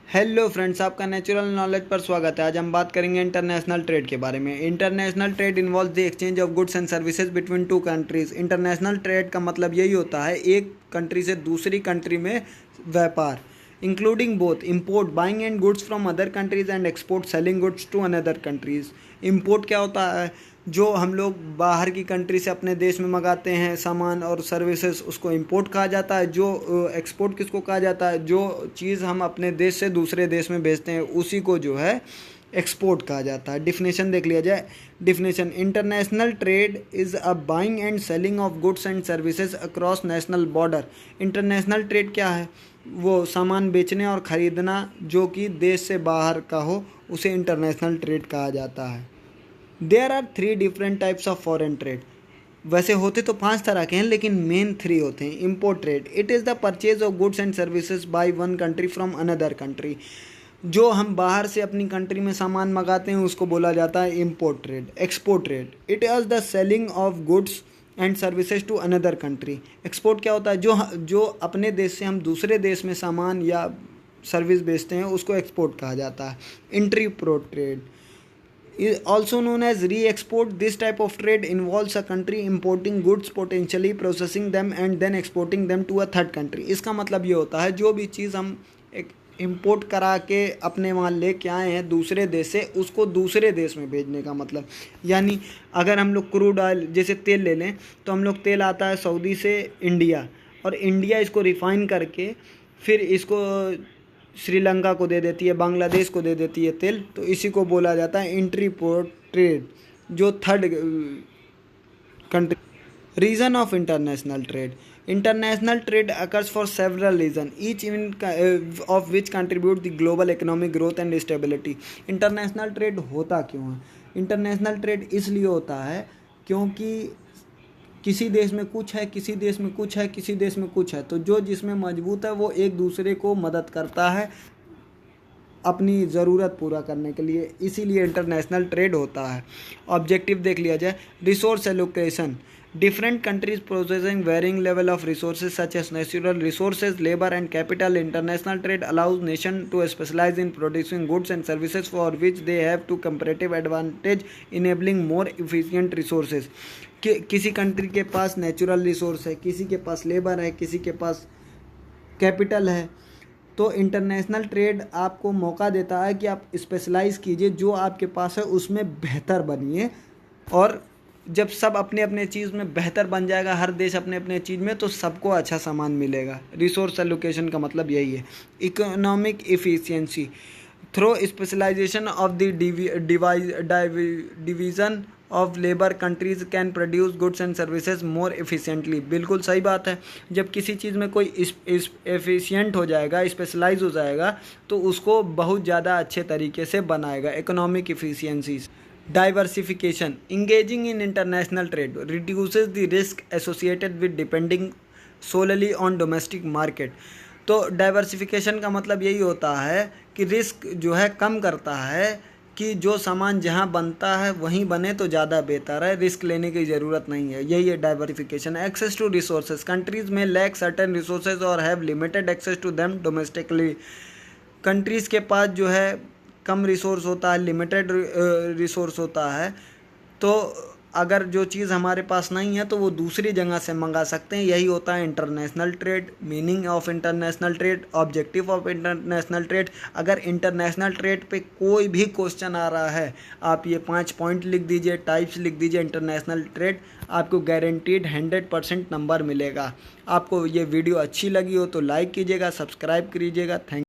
Hello friends, आपका natural knowledge पर स्वागत है। आज हम बात करेंगे इंटरनेशनल ट्रेड के बारे में। International trade involve the exchange of goods and services between two countries. International trade का मतलब यही होता है एक कंट्री से दूसरी कंट्री में व्यापार, including both import buying and goods from other countries and export selling goods to another countries. Import क्या होता है? जो हम लोग बाहर की कंट्री से अपने देश में मंगाते हैं सामान और सर्विसेज, उसको इंपोर्ट कहा जाता है। जो एक्सपोर्ट किसको कहा जाता है? जो चीज़ हम अपने देश से दूसरे देश में भेजते हैं उसी को जो है एक्सपोर्ट कहा जाता है। डिफिनेशन देख लिया जाए। Definition: international trade is a buying and selling of goods and services across national border. International trade क्या है? वो सामान बेचने और ख़रीदना जो कि देश से बाहर का हो, उसे इंटरनेशनल ट्रेड कहा जाता है। There are 3 different types of foreign trade. वैसे होते तो 5 तरह के हैं, लेकिन मेन 3 होते हैं। Import trade: it is the purchase of goods and services by one country from another country. जो हम बाहर से अपनी कंट्री में सामान मंगाते हैं उसको बोला जाता है import trade. Export trade: it is the selling of goods and services to another country. Export क्या होता है? जो अपने देश से हम दूसरे देश में सामान या सर्विस बेचते हैं उसको एक्सपोर्ट कहा जाता है। Entrepot trade is also known as re-export. This type of trade involves a country importing goods, potentially processing them and then exporting them to a third country. इसका मतलब ये होता है जो भी चीज़ हम एक इंपोर्ट करा के अपने वहाँ लेके आए हैं दूसरे देश से, उसको दूसरे देश में भेजने का मतलब। यानी अगर हम लोग क्रूड ऑयल जैसे तेल ले लें तो हम लोग तेल आता है सऊदी से इंडिया, और इंडिया इसको रिफ़ाइन करके फिर इसको श्रीलंका को दे देती है, बांग्लादेश को दे देती है तेल, तो इसी को बोला जाता है इंटरपोर्ट ट्रेड, जो third country. Reason of international trade: international trade occurs for several reason, each of which contribute the global economic growth and stability. International trade होता क्यों है? इंटरनेशनल ट्रेड इसलिए होता है क्योंकि किसी देश में कुछ है, किसी देश में कुछ है, किसी देश में कुछ है, तो जो जिसमें मजबूत है वो एक दूसरे को मदद करता है अपनी ज़रूरत पूरा करने के लिए, इसीलिए इंटरनेशनल ट्रेड होता है। ऑब्जेक्टिव देख लिया जाए। Resource allocation: different countries processing varying level of resources such as natural resources, labour and capital. International trade allows nation to specialise in producing goods and services for which they have to comparative advantage, enabling more efficient resources. किसी country के पास natural resource है, किसी के पास labour है, किसी के पास capital है, तो इंटरनेशनल ट्रेड आपको मौका देता है कि आप स्पेशलाइज कीजिए, जो आपके पास है उसमें बेहतर बनिए। और जब सब अपने अपने चीज़ में बेहतर बन जाएगा, हर देश अपने अपने चीज़ में, तो सबको अच्छा सामान मिलेगा। रिसोर्स एलोकेशन का मतलब यही है। Economic efficiency: through specialisation of the division of labour, countries can produce goods and services more efficiently. बिल्कुल सही बात है। जब किसी चीज़ में कोई एफिशिएंट हो जाएगा, स्पेशलाइज हो जाएगा, तो उसको बहुत ज़्यादा अच्छे तरीके से बनाएगा। Economic efficiencies. Diversification: engaging in international trade reduces the risk associated with depending solely on domestic market. तो डाइवर्सिफिकेशन का मतलब यही होता है कि रिस्क जो है कम करता है, कि जो सामान जहाँ बनता है वहीं बने तो ज़्यादा बेहतर है, रिस्क लेने की ज़रूरत नहीं है। यही है diversification. Access to resources: countries में लैक सर्टेन रिसोर्सेज और have limited access to them domestically. Countries के पास जो है कम रिसोर्स होता है, लिमिटेड रिसोर्स होता है, तो अगर जो चीज़ हमारे पास नहीं है तो वो दूसरी जगह से मंगा सकते हैं। यही होता है international trade. Meaning of international trade, objective of international trade. अगर इंटरनेशनल ट्रेड पे कोई भी क्वेश्चन आ रहा है, आप ये 5 पॉइंट लिख दीजिए, टाइप्स लिख दीजिए इंटरनेशनल ट्रेड, आपको गारंटीड 100% नंबर मिलेगा। आपको ये वीडियो अच्छी लगी हो तो लाइक कीजिएगा, सब्सक्राइब कीजिएगा। थैंक